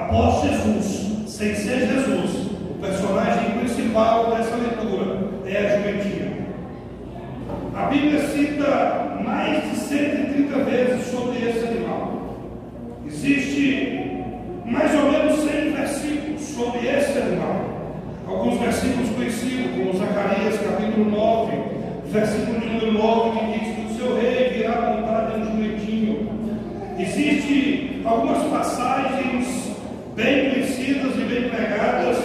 após Jesus, sem ser Jesus, o personagem principal dessa leitura é a jumentinha. A Bíblia cita mais de 130 vezes sobre esse animal. Existe mais ou menos 100 versículos sobre esse animal. Alguns versículos conhecidos, como Zacarias capítulo 9, versículo de número 9, que diz que o seu rei virá montado em um jumentinho. Existem algumas passagens bem conhecidas e bem pregadas,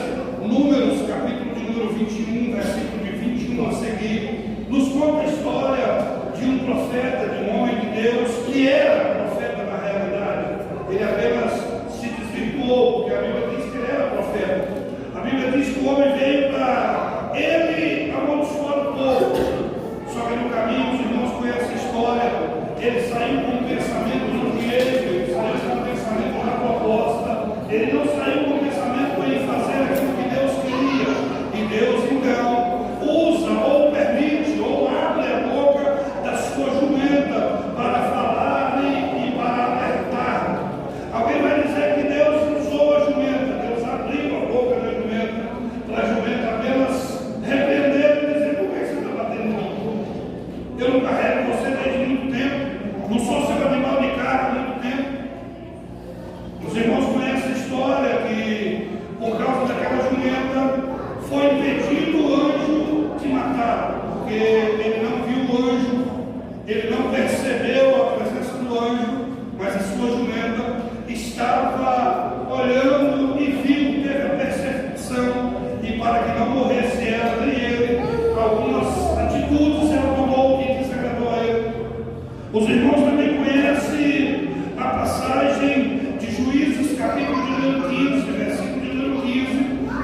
Números capítulo de número 21, versículo de 21 a seguir, nos conta a história de um profeta, de um homem de Deus, que era profeta na realidade. Ele apenas se desvirtuou, porque a Bíblia diz que ele era profeta. A Bíblia diz que o homem veio para ele amaldiçoar o povo. Só que no caminho, os irmãos conhecem a história, ele saiu com um pensamento no direito, ele saiu com um pensamento na proposta, ele não saiu com um pensamento em fazer aquilo que Deus queria. E Deus então usa ou permite ou abre a boca da sua jumenta para falar e para alertar. Alguém vai dizer que Deus usou a jumenta, Deus abriu a boca da jumenta, para a jumenta apenas repreender e dizer: por que você está batendo em mim? Eu não carrego você desde muito tempo, não sou seu animal de carne há muito tempo. Os irmãos conhecem a história que, por causa daquela jumenta, foi impedido o anjo de matar, porque ele não viu o anjo, ele não percebeu a presença do anjo, mas a sua jumenta estava olhando e viu, teve a percepção, e para que não morresse ela nem ele, algumas atitudes ela tomou que desagradou a ele. Os irmãos também conhecem a passagem de Juízes, capítulo de número 15, versículo de número 15,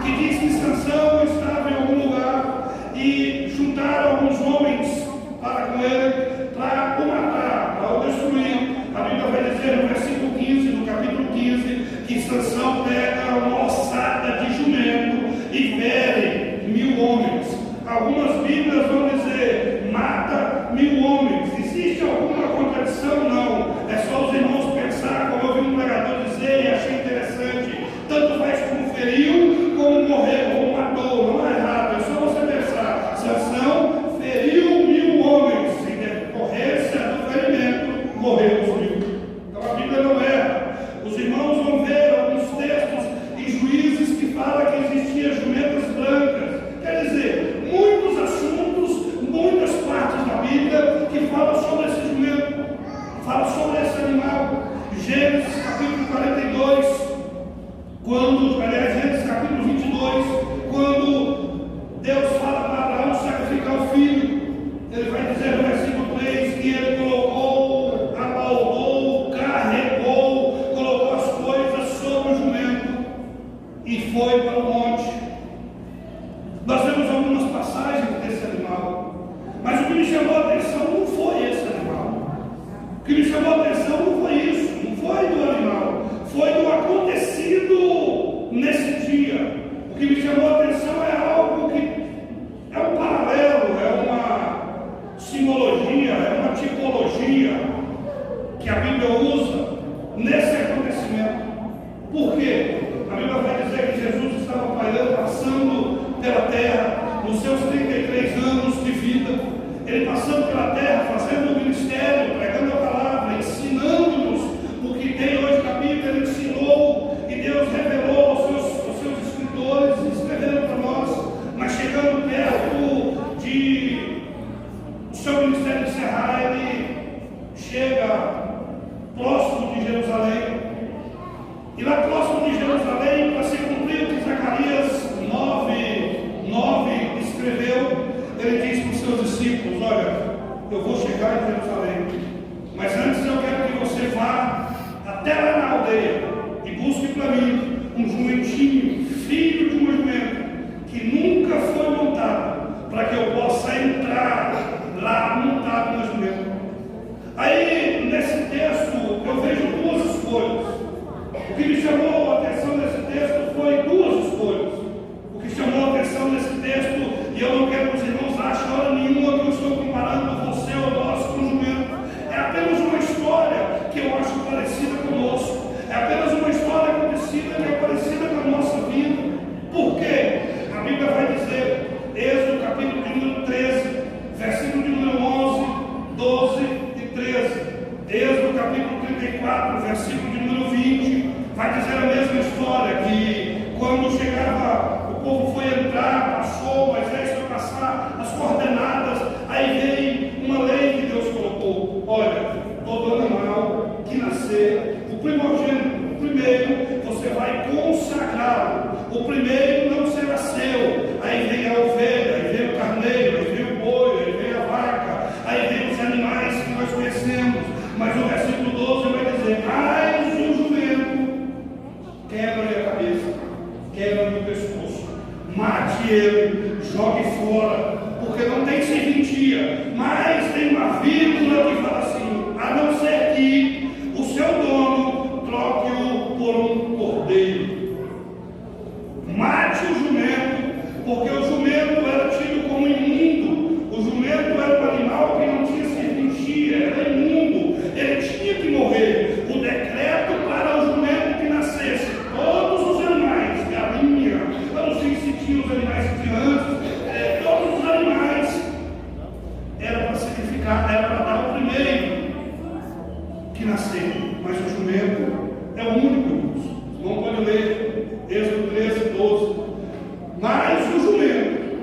que diz que Sansão estava em algum lugar e juntaram alguns homens para com ele, para o matar, para o destruir. A Bíblia vai dizer no versículo 15, do capítulo 15, que Sansão pega uma ossada de jumento e fere 1000 homens. Algumas Bíblias vão dizer: mata 1000 homens. Existe alguma contradição? Não. É só os irmãos pensar, como eu vi um pregador dizer e achei interessante. Tanto faz como feriu, como morreu, como matou. Não é errado. É só você pensar. Sansão feriu 1000 homens. Se decorrência do ferimento, morreu os 1000. Então a Bíblia não erra. Os irmãos vão ver alguns textos em Juízes que falam que existiam jumentas brancas. Quer dizer, muitos assuntos, muitas partes da Bíblia que falam sobre esse jumento, falam sobre esse animal. Gênesis capítulo 42, Gênesis capítulo 22, quando Deus fala para Abraão sacrificar o filho, ele vai dizer no versículo 3 que ele colocou, abaldou, carregou, colocou as coisas sobre o jumento e foi para o monte. Nós vemos algumas passagens desse animal, mas o que me chamou a atenção não foi esse animal. O que me chamou a atenção não foi isso, não foi do animal, foi do acontecido nesse dia. O que me chamou a atenção é algo que é um paralelo, é uma simbologia, é uma tipologia que a Bíblia usa nesse acontecimento. Por quê? A Bíblia vai dizer que Jesus estava passando pela terra nos seus 33 anos de vida. Ele passando pela terra, fazendo o ministério, pregando a palavra, ensinando-nos o que tem hoje na Bíblia. Ele ensinou e Deus revelou aos seus escritores, escreveram para nós. Mas chegando perto de o seu ministério encerrar, ele chega próximo de Jerusalém. E lá próximo de Jerusalém, para se cumprir o que Zacarias 9 escreveu, ele diz para os seus discípulos: olha, eu vou chegar em Jerusalém, mas antes eu quero que você vá até lá na aldeia e busque para mim um jumentinho, filho de uma jumenta, que nunca foi montado, para que eu possa entrar lá montado na jumenta. Aí, nesse texto, eu vejo duas escolhas. O que me chamou a atenção nesse texto foi duas escolhas. O que chamou a atenção nesse texto, e eu não quero que os irmãos achem hora nenhuma que eu estou comparando você ou nós com o jumento. É apenas uma história que eu acho parecida conosco. É apenas uma história acontecida que vai dizer a mesma história, que quando chegava, o povo foi entrar, passou, Moisés foi passar as coordenadas, aí veio uma lei que Deus colocou: olha, todo animal que nascer, o primogênito, o primeiro, você vai consagrá-lo, o primeiro não será seu. Aí vem a ovelha, aí vem o carneiro, aí vem o boi, aí vem a vaca, aí vem os animais que nós conhecemos. Mas o versículo 12 vai dizer: mas o jumento, quebra-lhe a cabeça, quebra-lhe o pescoço, mate ele, jogue fora, porque não tem serventia. Mas tem uma vírgula que fala assim: a não ser que o seu dono troque-o por um cordeiro. Mate o jumento, porque o jumento era tido como imundo. O jumento era um animal que não tinha serventia, era imundo, ele tinha que morrer. O decreto para o jumento que nascesse, todos os animais, galinha, eu não sei se tinha os animais que tinha antes, todos os animais, era para sacrificar, era para dar o primeiro que nascer. Mas o jumento é o único, irmãos. Não pode ler Êxodo 13, 12. Mas o jumento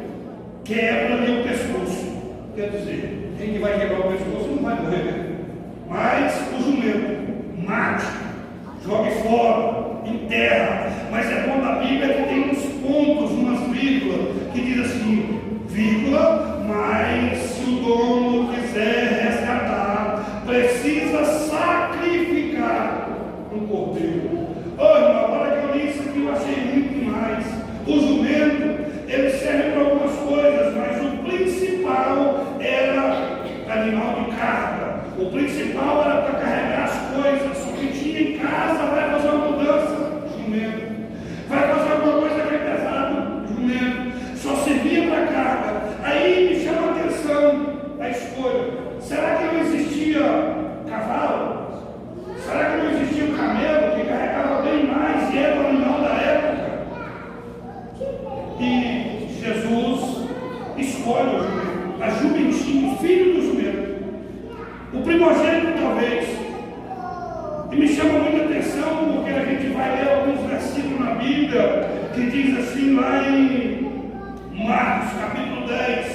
quebra-lhe o pescoço. Quer dizer, quem que vai quebrar o pescoço não vai morrer. Mas o jumento mate, jogue fora, enterra. Mas é bom da Bíblia que tem uns pontos, umas vírgulas, que diz assim: vírgula, mas se o dono quiser resgatar, precisa sacrificar um cordeiro. Ô irmão, olha que eu li isso aqui, eu achei muito demais. O jumento, ele serve para algumas coisas, mas o principal era animal de carga. O principal era para carregar as coisas. O que tinha em casa vai fazer uma mudança, jumento. Vai fazer alguma coisa que é pesado, jumento. Só servia para carga. Aí me chama a atenção a escolha. Será que não existia cavalo? Será que não existia o camelo, que carregava bem mais e era o animal da época? E Jesus escolhe o jumento, a jumentinho, o filho do jumento, o primogênito talvez. E me chama muita atenção, porque a gente vai ler alguns versículos na Bíblia, que diz assim lá em Marcos capítulo 10,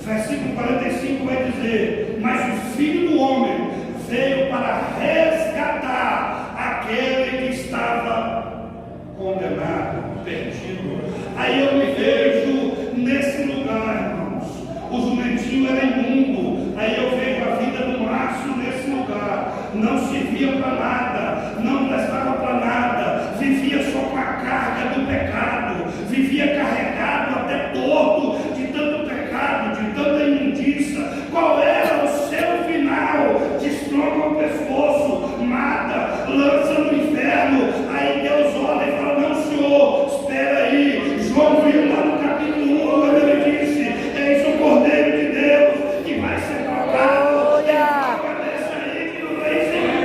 versículo 45, vai dizer: mas o Filho do Homem veio para resgatar aquele que estava condenado, perdido. Aí eu me vejo nesse lugar, irmãos. O jumentinho era imundo. Aí eu vejo a vida do Márcio nesse lugar. Não servia para nada, não prestava para nada, vivia só com a carga do pecado, vivia carregado até torto de tanto pecado, de tanta imundícia. Qual era o seu final? Destronca o pescoço, mata, lança no inferno. Aí Deus olha e fala: não, Senhor, espera aí. João viu lá no capítulo 1, quando ele disse: eis o Cordeiro de Deus que vai ser trocado. Deixa aí que não tem sentido.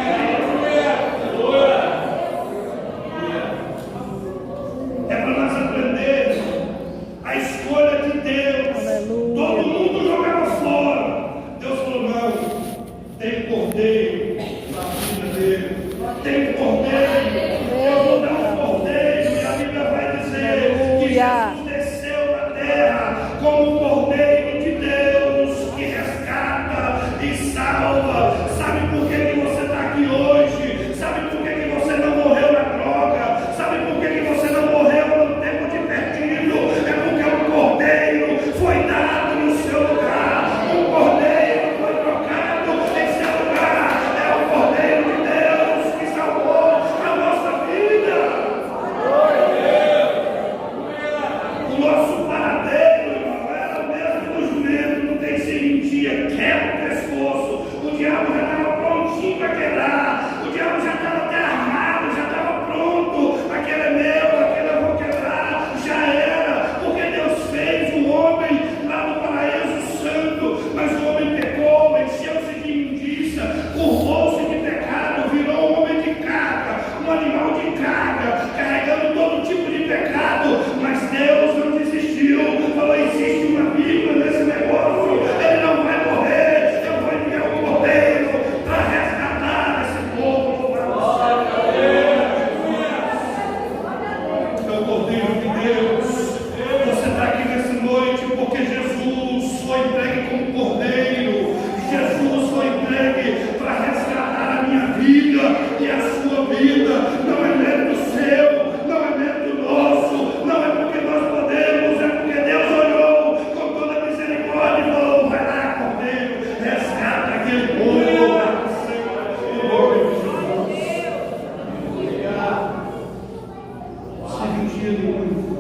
sentia nenhum.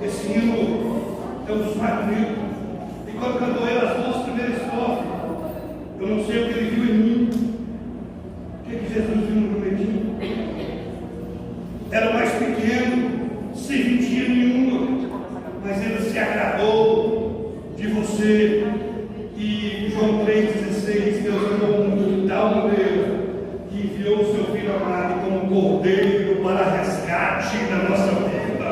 Esse hino é um dos mais bonitos. E quando cantou ele as duas primeiras estrofes, eu não sei o que ele viu em mim. O que Jesus viu no meu medinho? Era o mais pequeno, sem mentia nenhuma, mas ele se agradou de você. E João 3,16, Deus amou o mundo de tal maneira que enviou o seu Filho amado como cordeiro para resgate da nossa vida.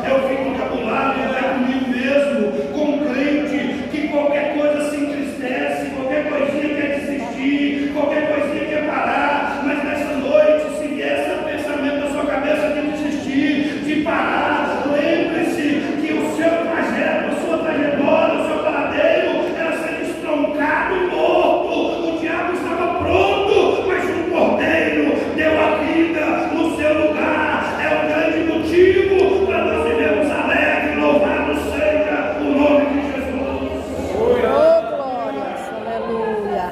Eu fico cabulado e vai comigo mesmo, como crente, que qualquer coisa se entristece, qualquer coisinha quer desistir, qualquer coisinha quer parar, mas nessa noite, se vier esse pensamento na sua cabeça de desistir, de parar, lembre-se que o seu trajeto, a sua trajetória, o seu paradeiro era ser estroncado e morto. O diabo estava pronto, mas um cordeiro deu a vida no seu lugar. É o grande motivo para nós vivermos alegre. Louvado seja o nome de Jesus. Oh, glória, aleluia.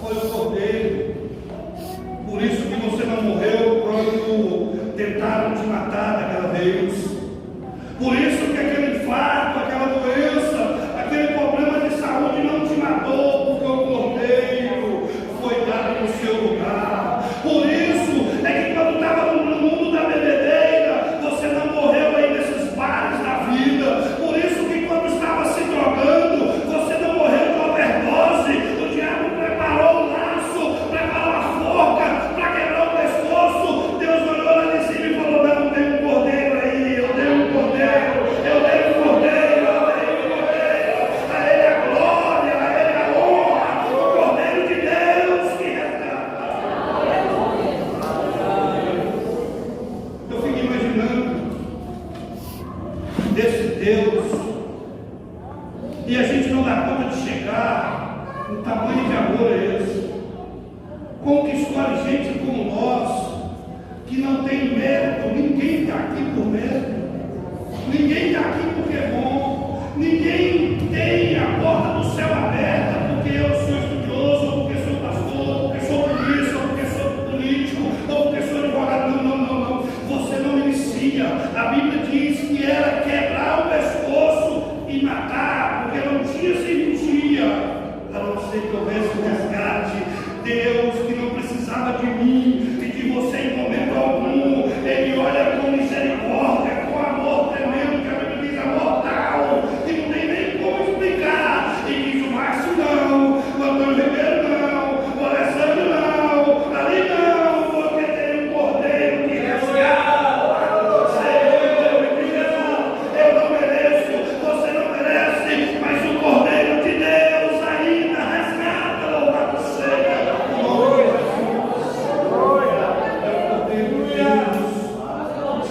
Foi o cordeiro. Por isso que você não morreu quando tentaram te matar daquela vez. Por isso que aquele infarto, aquela doença, aquele problema de saúde não te matou, porque o cordeiro foi dado no seu lugar. Por isso é que quando estava no mundo da bebedeira, você não morreu aí nesses bares da vida. Por isso que quando estava se drogando, você não morreu de overdose. O diabo preparou o laço, preparou a forca para quebrar o pescoço. Deus olhou lá de cima e falou: não, tem um cordeiro aí, eu dei um cordeiro, eu dei um cordeiro, eu dei um cordeiro. A ele a glória, a ele a honra, o cordeiro de Deus que resgata. Eu fico imaginando esse Deus, e a gente não dá conta de chegar no tamanho de amor é esse. Como que escolhe gente como nós, que não tem mérito? Ninguém está aqui por mérito, ninguém está aqui porque é bom, ninguém tem a porta do céu aberta porque eu sou estudioso, ou porque sou pastor, ou porque sou polícia, ou porque sou político, ou porque sou advogado. Não, não, não, não. Você não inicia. A Bíblia diz que era quebrar o pescoço e matar, porque não tinha serventia, a não ser que houvesse um resgate. Deus, que não precisava de mim e de você em momento algum, Ele olha com misericórdia, com amor tremendo, que a Bíblia diz amor tal, que não tem nem como explicar. E diz: o Márcio não, o Antônio Ribeiro não, o Alessandro não, ali não, porque tem um cordeiro que resgata. Senhor, eu não mereço, você não merece, mas o cordeiro de Deus ainda resgata. Louvado seja o nome de Jesus. É o cordeiro de Deus,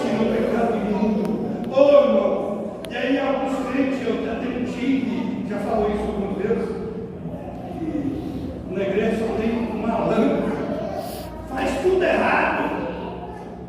que no pecado imundo. Ô irmão, e aí alguns crentes, eu já tenho um time, já falou isso algumas vezes, que na igreja só tem um malandro, faz tudo errado,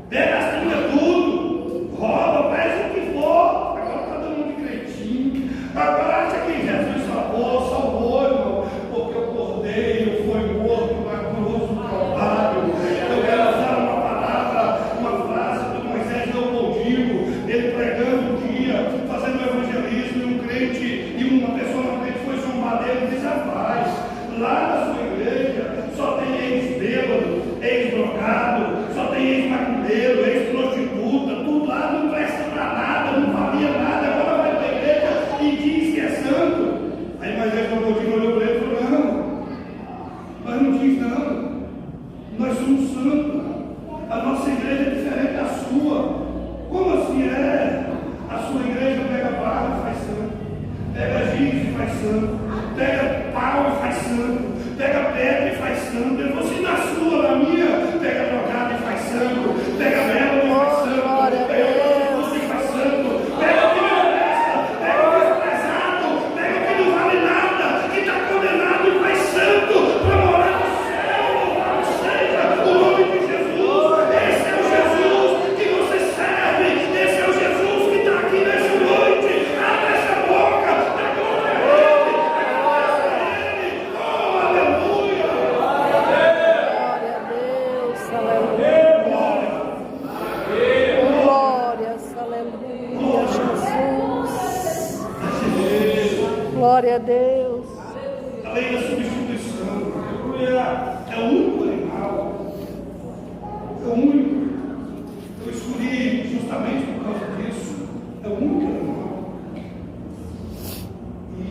pega as trilhas tudo, rouba, faz o que for. Agora está dando mundo de cretinho, agora acha que Jesus salvou, irmão, porque o cordeiro foi morto na cruz do Calvário. Eu quero usar uma palavra, uma frase do Moisés Leopoldino, ele pregando um dia, fazendo evangelismo, e um crente, e uma pessoa na frente foi zombar dele e disse: rapaz, lá na sua igreja só tem ex-bêbado, ex-drogado, só tem ex-macumbeiro, ex-prostituta, tudo lá não presta para nada, não valia nada. Agora vai para a igreja e diz que é santo. Aí Moisés Leopoldino olhou para ele e falou: não, mas não diz não, nós somos santos, a nossa igreja é diferente da sua. Como assim é? A sua igreja pega barro e faz santo, pega giz e faz santo, pega pau e faz santo, pega pedra e faz santo. Eu vou assim, na sua, na minha, pega drogado e faz santo, pega belo e faz santo, pega você e faz santo, pega o que não presta, pega o que é pesado, pega o que não vale nada, que está condenado e faz santo, para morar no céu. Louvado seja o nome de Jesus. Esse é o Jesus que você serve, esse é o Jesus que está aqui nessa noite. Abre essa boca, dá glória a Ele, agradeça a Ele. Oh, aleluia! Glória a Deus, aleluia. Glória glória a Deus. A lei da substituição. É o único animal. É o único. Eu escolhi justamente por causa disso. É o único animal. E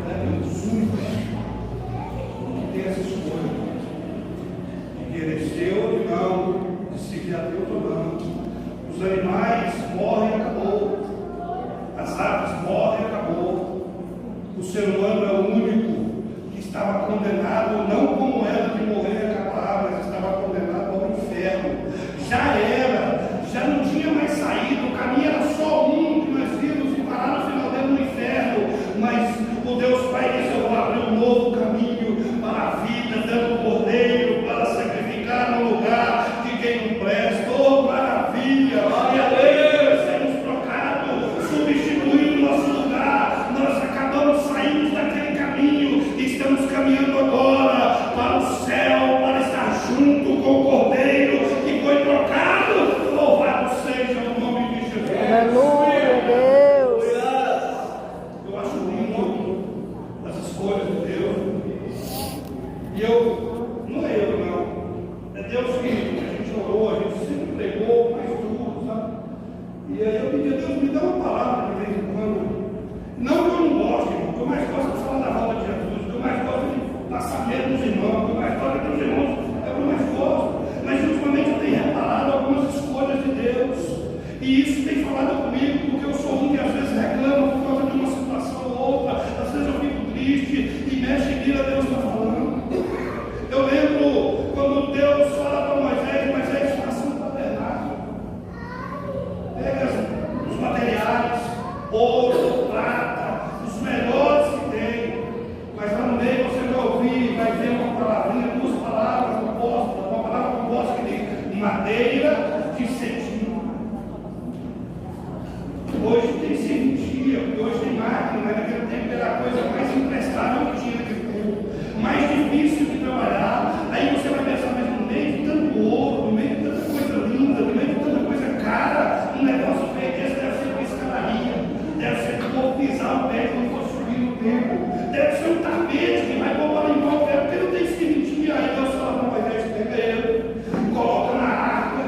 é os únicos que tem essa escolha de querer ser ou não, de seguir a Deus ou não. Os animais morrem, acabou. As aves morrem, acabou. O ser humano é o único que estava condenado, não como era de morrer e acabar, mas estava condenado ao inferno. Já era, já não tinha mais saída, o caminho era só um que nós vimos e parar no final dele no inferno. Mas o Deus Pai disse: eu vou abrir um novo caminho para a vida, dando um cordeiro para sacrificar no lugar de quem não presta. Oh, maravilha! E a lei sermos trocados, substituindo nosso lugar. Nós acabamos, saímos daquele caminho e estamos caminhando agora para o céu, para estar junto com o cordeiro que foi trocado. Louvado seja o nome de Jesus. Aleluia, Deus. Eu acho lindo as escolhas de Deus. E não é eu não. É Deus que a gente orou, a gente sempre pregou, mais tudo, sabe? E aí eu pedi a Deus, me dá uma palavra de vez em quando. Não que eu não goste, irmão, o que eu mais gosto é de falar da volta de Jesus, o que eu mais gosto é de passar medo nos irmãos, o que eu mais gosto é que os irmãos é o que eu mais gosto. Mas ultimamente eu tenho reparado algumas escolhas de Deus. E isso tem falado comigo, porque eu sou um que às vezes reclama por causa de uma situação ou outra, às vezes eu fico triste e mexe e vira, Deus está falando. Eu lembro quando Deus fala para Moisés, faça um tabernáculo. Pega os materiais, ouro, prata, os melhores que tem, mas lá no meio você vai ouvir, vai ver uma palavrinha, duas palavras compostas, uma palavra composta de madeira de cetim. Hoje tem serventia, porque hoje tem máquina, mas naquele tempo era a coisa mais imprestável que tinha naquele tempo, mais difícil de trabalhar. Aí você vai pensar, mas no meio de tanto ouro, no meio de tanta coisa linda, no meio de tanta coisa cara, um negócio feito desse deve ser uma escadaria, deve ser como pisar o pé quando for subir no templo, deve ser um tapete que vai colocar em volta, porque não tem serventia. Aí Deus fala para Moisés: pega ele, coloca na arca,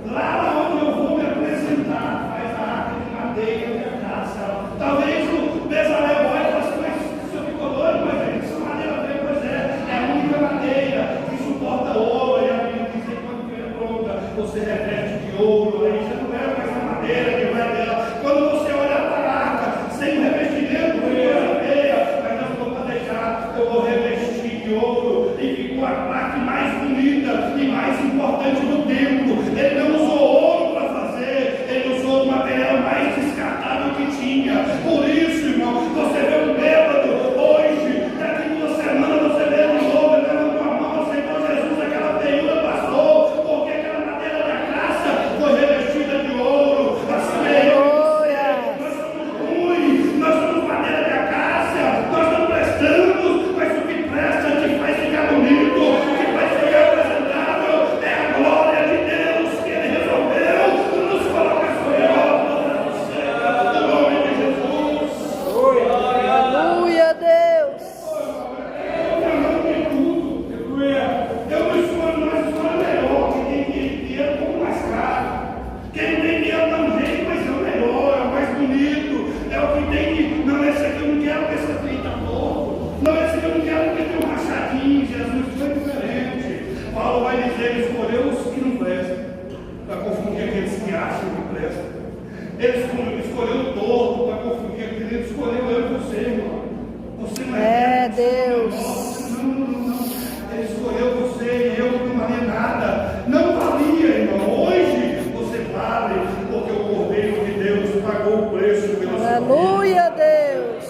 lá onde eu vou me apresentar, faz a arca de madeira de acácia. Talvez o Bezalel olhe e fale assim: mas o senhor ficou doido, mas essa madeira veio, pois é a única madeira que suporta ouro. E a Bíblia diz que quando estiver pronta, você reveste de ouro, aí você não leva mais a madeira que vai dela. Quando você olhar para a arca sem o revestimento, coisa feia, mas Deus não vai deixar, eu vou revestir de ouro, e ficou a parte mais bonita e mais importante do templo. Ele não usou ouro para fazer, ele usou o material mais descartável que tinha. Por isso, irmão, você vê um bêbado hoje, daqui a uma semana você vê um novo, ele levantou a mão, aceitou Jesus, aquela feiura passou, porque aquela madeira da graça foi revestida de ouro. Assim é eu. Nós somos ruins, nós somos madeira de acácia, nós não prestamos, mas o que presta te faz ficar bonito, o que faz ficar apresentável é a glória de Deus que Ele resolveu nos colocar sobre obra. No nome de Jesus. Aleluia, Deus. Eu não escolho, mas escolho melhor. Quem tem dinheiro, como mais caro. Quem não tem dinheiro dá um jeito, mas é o melhor, é o mais bonito. É o que tem que. Não, esse aqui eu não quero porque esse aqui está pouco. Não, esse aqui eu não quero porque tem um rachadinho. Jesus foi diferente. Paulo vai dizer: ele escolheu os que não prestam, para confundir aqueles que acham que prestam. Ele escolheu o torto para confundir aqueles. Ele escolheu eu e você, irmão. Você não É, Deus. Não. Ele escolheu você e eu que não valia nada. Não valia, irmão. Hoje você vale, porque o Cordeiro de Deus pagou o preço pela sua vida. Aleluia, Deus.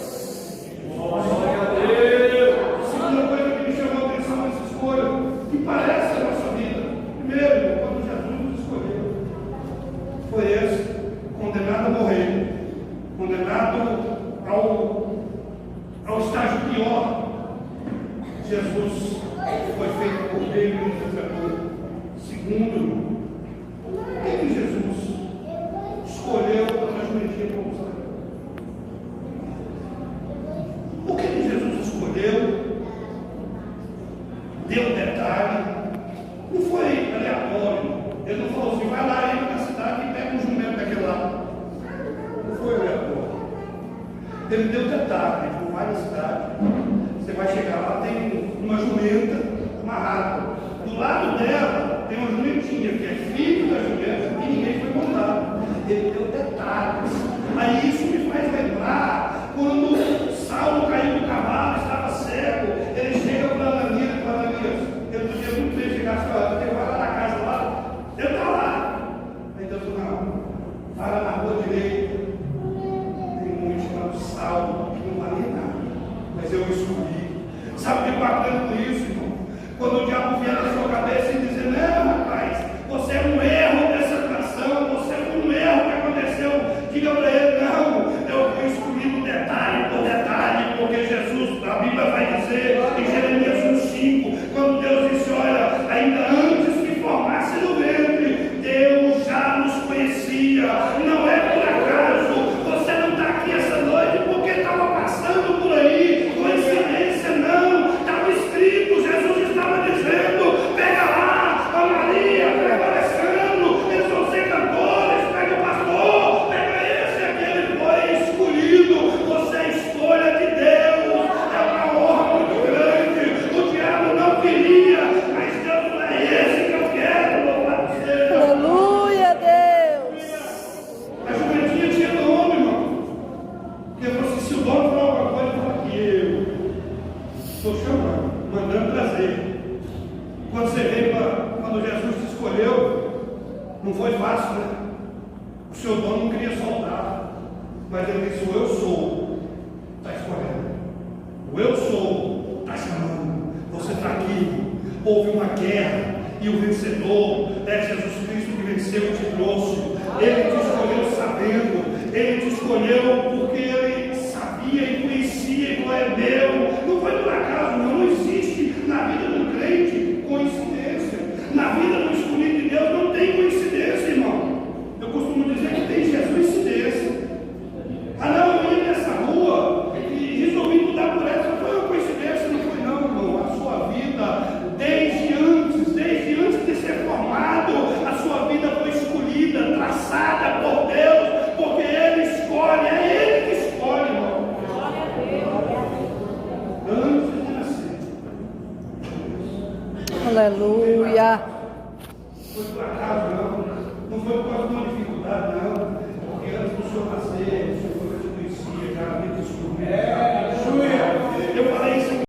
Glória a Deus. Segunda coisa que me chamou a atenção nessa escolha, que parece a nossa vida. Primeiro, quando Jesus nos escolheu, foi esse: condenado a morrer, condenado ao estágio pior. Jesus foi feito cordeiro e intercessor. Segundo, o que Jesus escolheu para nós merecer como saber? Ele deu detalhe, por várias cidades. Você vai chegar lá, tem uma jumenta amarrada. Do lado dela tem uma jumentinha, que é filho da jumenta, e ninguém foi montado. Ele deu detalhes. Aí isso me faz lembrar quando Saulo caiu do cavalo, estava cego. Ele chega para Ananias e fala: Ananias, eu podia muito bem chegar e falar: você vai lá na casa lá, eu estou lá. Aí Deus falou: não, para na rua direita. Tem um chamado Saulo, que não vale nada, mas eu escolhi. Sabe o que é bacana com isso, irmão? Quando o diabo vier na sua cabeça e dizer: não, rapaz, você é um erro dessa nação, você é um erro que aconteceu, diga para ele: não, eu fui escolhido detalhe por detalhe, porque Jesus, a Bíblia vai dizer em Jeremias 1,5, quando Deus disse: olha, ainda antes que formasse no ventre, Deus já nos conhecia. Não é por acaso, você não está aqui essa noite porque estava passando por aí, coincidência não, estava escrito, Jesus estava dizendo: pega lá a Maria, pega o Alessandro, eles vão ser cantores, pega o pastor, pega esse, aquele, foi escolhido. Você é escolha de Deus, é uma honra muito grande. O diabo não queria, mas Deus não é esse que eu quero, louvado seja. Aleluia, Deus. A juventinha tinha nome, irmão. Porque eu falei assim: se o dono falar alguma coisa, eu falo que eu estou chamando, mandando trazer. Quando você veio quando Jesus te escolheu, não foi fácil, né? O seu dono não queria soltar, mas ele disse: o eu sou, está escolhendo. O eu sou, está chamando. Você está aqui. Houve uma guerra e o vencedor é Jesus Cristo, que venceu e te trouxe. Ele te escolheu sabendo, ele te escolheu porque ele sabia e conhecia e é meu. Não foi por acaso, não existe na vida do crente coincidência. Na vida do escolhido de Deus não tem coincidência, irmão. Eu costumo dizer que tem Jesuicidência. Ah, não, eu ia nessa rua e resolvi mudar por essa. Foi uma coincidência, não foi não, irmão. A sua vida, desde antes de ser formado, a sua vida foi escolhida, traçada por Deus, porque Ele escolhe, é Ele que escolhe, irmão. Antes de nascer. Aleluia. Não foi por acaso, não foi por causa de uma dificuldade, não, porque antes do Senhor nascer, o Senhor te conhecia, já me descobriu. Eu falei